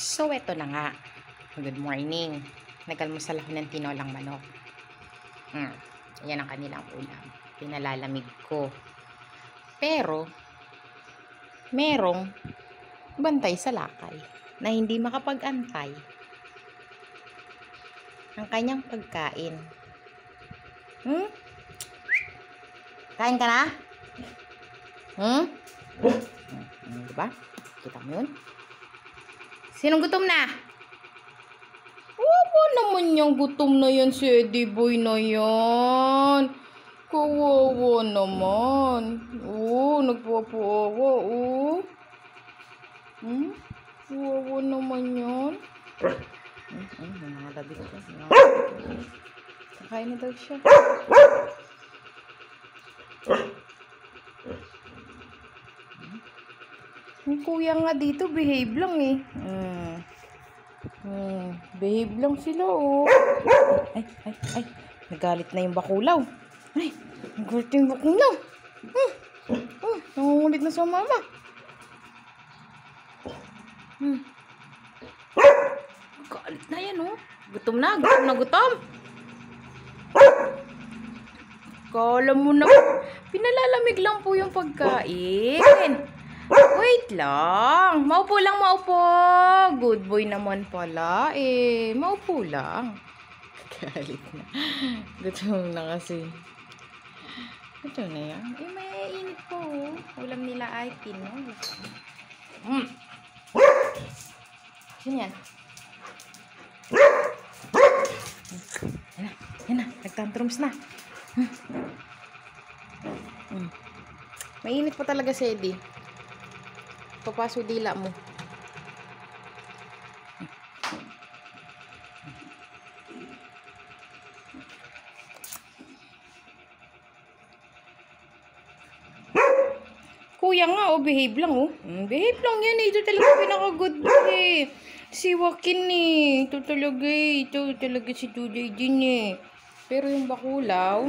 So, eto na nga. Good morning. Nag-almusal ako ng tinolang manok. Ayan ang kanilang ulam. Pinalalamig ko. Pero, merong bantay sa lakay na hindi makapag-antay ang kanyang pagkain. Kain ka na? Diba? Kita mo yun? Sinong gutom na? Opo naman yung gutom na yan si Eddie Boy na yan. Kawawa naman. Nagpapawa. Kawawa naman yan. Mga tabi ko. Kakain na daw siya. Yung kuya nga dito, behave lang eh. Behave lang sila oh. Ay. Nagalit na yung bakulaw. Ay, nagalit na yung bakulaw. Nangungulit na sa mama. Galit na yan oh. Gutom na. Kala mo na. Pinalalamig lang po yung pagkain. Wait lang. Maupo lang, maupo. Good boy naman pala eh. Maupo lang. Galit na. Gutom na kasi. Gutom na yan. Eh, may init po. Ulam nila ay tinola. Yan. Yan na. Nagtantrums na. Mainit pa talaga si Eddie. Papaso dila mo. Kuya nga, behave lang oh. Behave lang yan eh. Ito talaga pinaka-good boy eh. Si Joaquin eh. Ito talaga si Tuloy din eh. Pero yung bakulaw,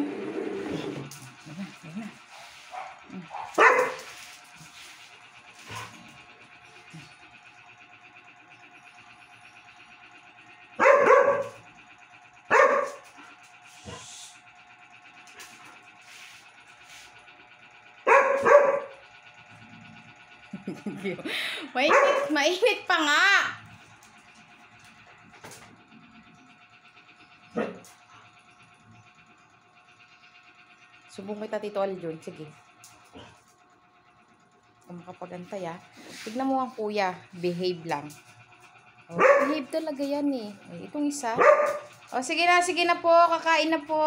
mainit pa nga. Subong kita Tito Aljun. Sige. Kung makapag-antay tignan mo ang kuya. Behave lang. Behave talaga yan eh. Itong isa. Sige na po. Kakain na po.